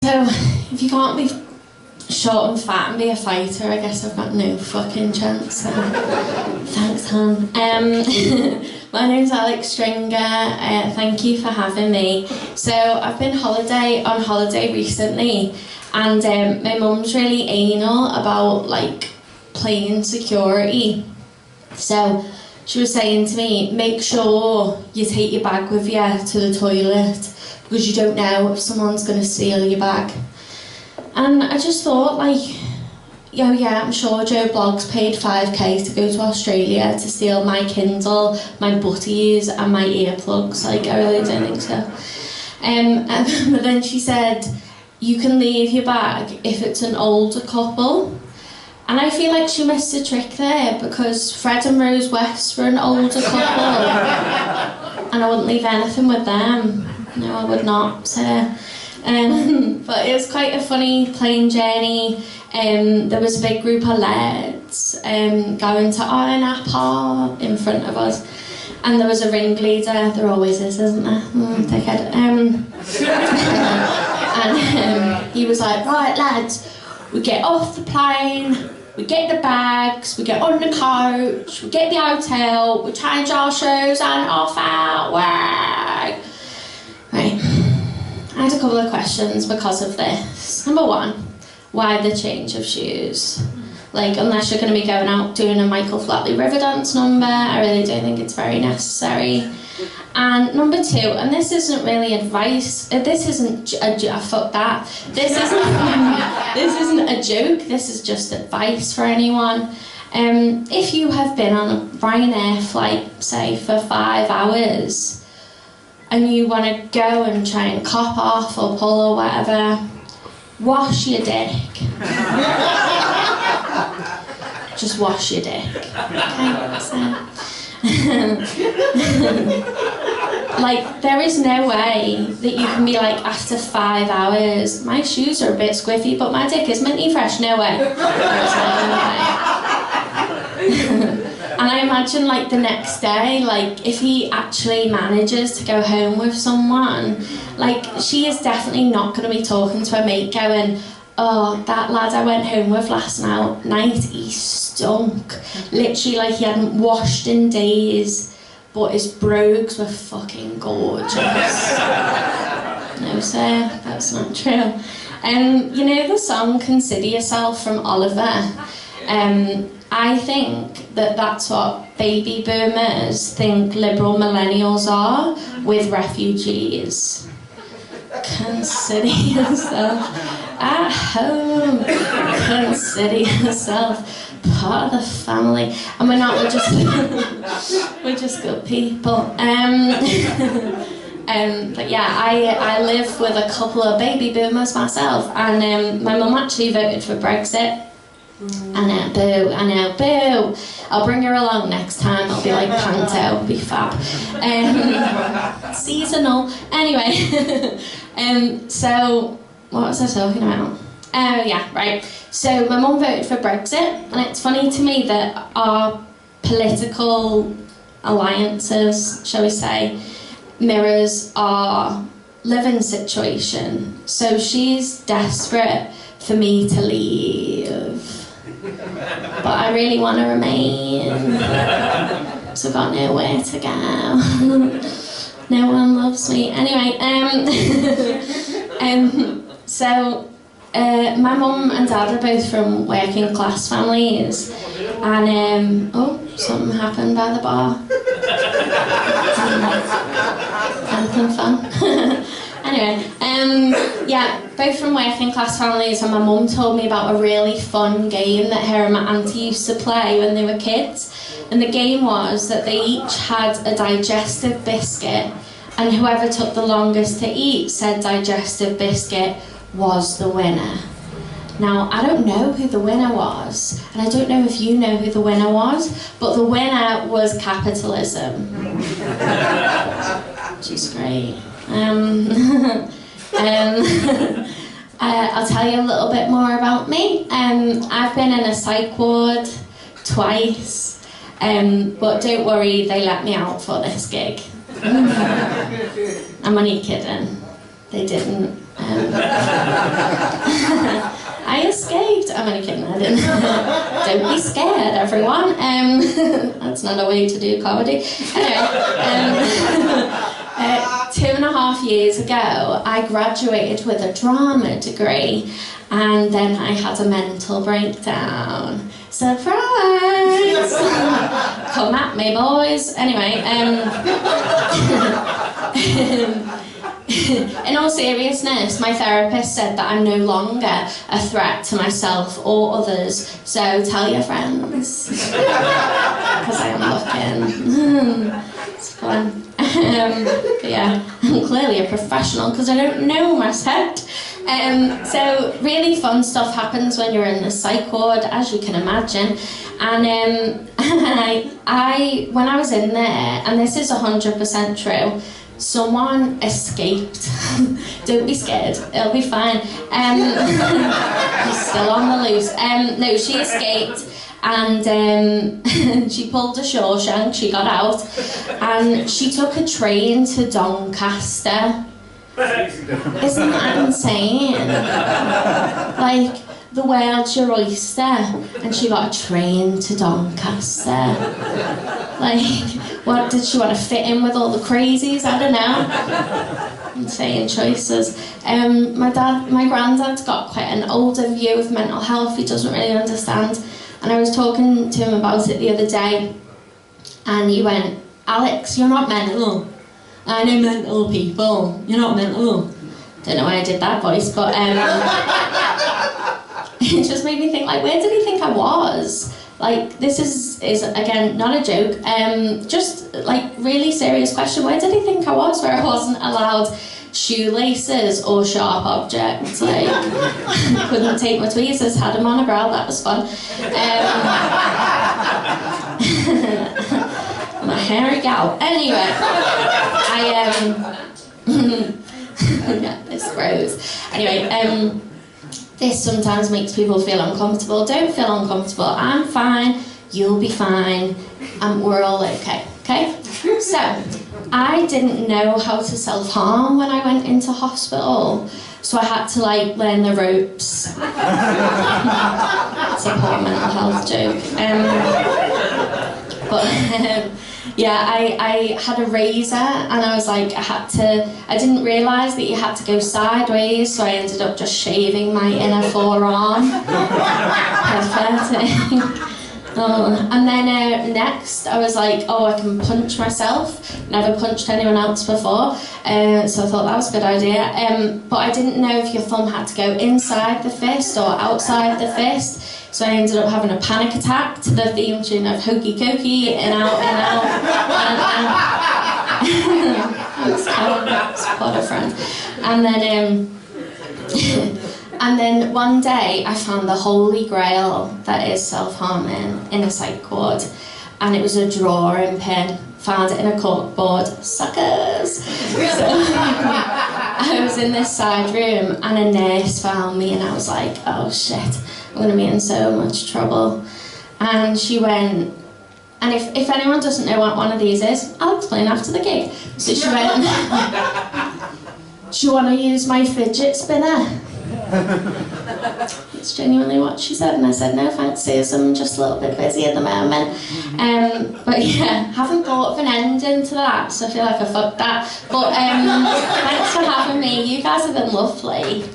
So, if you can't be short and fat and be a fighter, I guess I've got no fucking chance. So. Thanks, hon. My name's Alex Stringer. Thank you for having me. So, I've been on holiday recently, and my mum's really anal about like plane security. So, she was saying to me, make sure you take your bag with you to the toilet, because you don't know if someone's going to steal your bag. And I just thought, like, oh yeah, I'm sure Joe Bloggs paid 5k to go to Australia to steal my Kindle, my butties and my earplugs. Like, I really don't think so. But then she said, you can leave your bag if it's an older couple. And I feel like she missed a trick there, because Fred and Rose West were an older couple. And I wouldn't leave anything with them. No, I would not, so. But it was quite a funny plane journey. There was a big group of lads going to Arnapar in front of us. And there was a ringleader, there always is, isn't there? Dickhead. And he was like, right lads, we get off the plane, we get the bags, we get on the coach, we get the hotel, we change our shoes and off our way. Right. I had a couple of questions because of this. Number one, why the change of shoes? Like, unless you're going to be going out doing a Michael Flatley Riverdance number, I really don't think it's very necessary. And number two, and this isn't really advice, this isn't fuck that. This isn't a joke, this is just advice for anyone. If you have been on a Ryanair flight, say, for 5 hours, and you want to go and try and cop off or pull or whatever, wash your dick. Just wash your dick. Okay, so. Like, there is no way that you can be like, after 5 hours, my shoes are a bit squiffy, but my dick is minty fresh. No way. And I imagine, like, the next day, like, if he actually manages to go home with someone, like, she is definitely not going to be talking to her mate going, oh, that lad I went home with last night, he stunk. Literally, like, he hadn't washed in days, but his brogues were fucking gorgeous. No, sir, that's not true. You know the song Consider Yourself from Oliver? I think that that's what baby boomers think liberal millennials are with refugees. Consider yourself at home. Consider yourself part of the family. And we're not, we're just good people. But yeah, I live with a couple of baby boomers myself, and my mum actually voted for Brexit. I know, boo. I'll bring her along next time. I'll be like Panto, it'll be fab. Seasonal. Anyway, so what was I talking about? Oh yeah, right. So my mum voted for Brexit, and it's funny to me that our political alliances, shall we say, mirrors our living situation. So she's desperate for me to leave. But I really want to remain, so I've got nowhere to go. No one loves me. Anyway, so my mum and dad are both from working class families, and oh, something happened by the bar. Anything fun? Anyway, yeah, both from working class families, and my mum told me about a really fun game that her and my auntie used to play when they were kids. And the game was that they each had a digestive biscuit, and whoever took the longest to eat said digestive biscuit was the winner. Now, I don't know who the winner was, and I don't know if you know who the winner was, but the winner was capitalism. Which is great. I'll tell you a little bit more about me. I've been in a psych ward twice, but don't worry, they let me out for this gig. I'm only kidding. They didn't. I escaped. I'm only kidding, I didn't. Don't be scared, everyone. That's not a way to do comedy. Anyway, 2.5 years ago, I graduated with a drama degree, and then I had a mental breakdown. Surprise! Come at me, boys. Anyway, in all seriousness, my therapist said that I'm no longer a threat to myself or others, so tell your friends. Because I am looking. It's fun. But yeah, I'm clearly a professional because I don't know myself. So really fun stuff happens when you're in the psych ward, as you can imagine. And when I was in there, and this is 100% true, someone escaped. Don't be scared, it'll be fine. He's still on the loose. No, she escaped, and she pulled a Shawshank, she got out, and she took a train to Doncaster. Isn't that insane? Like, the world's your oyster, and she got a train to Doncaster. Like, what, did she want to fit in with all the crazies? I don't know. Insane choices. My granddad's got quite an older view of mental health. He doesn't really understand. And I was talking to him about it the other day, and he went, "Alex, you're not mental. I know mental people. You're not mental." Don't know why I did that voice, but it just made me think, like, where did he think I was? Like, this is again, not a joke, just, like, really serious question. Where did he think I was, where I wasn't allowed shoelaces or sharp objects? Like, couldn't take my tweezers, had them on a brow, that was fun. I'm a hairy gal. Anyway, yeah, it's gross. Anyway, this sometimes makes people feel uncomfortable. Don't feel uncomfortable. I'm fine. You'll be fine. And we're all okay. Okay? So, I didn't know how to self-harm when I went into hospital. So I had to, like, learn the ropes. It's a poor mental health joke. Yeah, I had a razor, and I was like, I didn't realise that you had to go sideways, so I ended up just shaving my inner forearm. Pathetic. And then next, I was like, oh, I can punch myself. Never punched anyone else before, so I thought that was a good idea. But I didn't know if your thumb had to go inside the fist or outside the fist. So I ended up having a panic attack to the theme tune of Hokey Cokey, in, out, in, out. It's quite a friend. And then one day I found the holy grail that is self-harming in a psych ward, and it was a drawing pin. Found it in a corkboard. Suckers! So I was in this side room, and a nurse found me, and I was like, oh shit, I'm going to be in so much trouble. And she went, and if anyone doesn't know what one of these is, I'll explain after the gig. So she went, do you want to use my fidget spinner? That's genuinely what she said, and I said, no thanks Susan, I'm just a little bit busy at the moment. But yeah, haven't thought of an ending to that, so I feel like I fucked that. But thanks for having me, you guys have been lovely.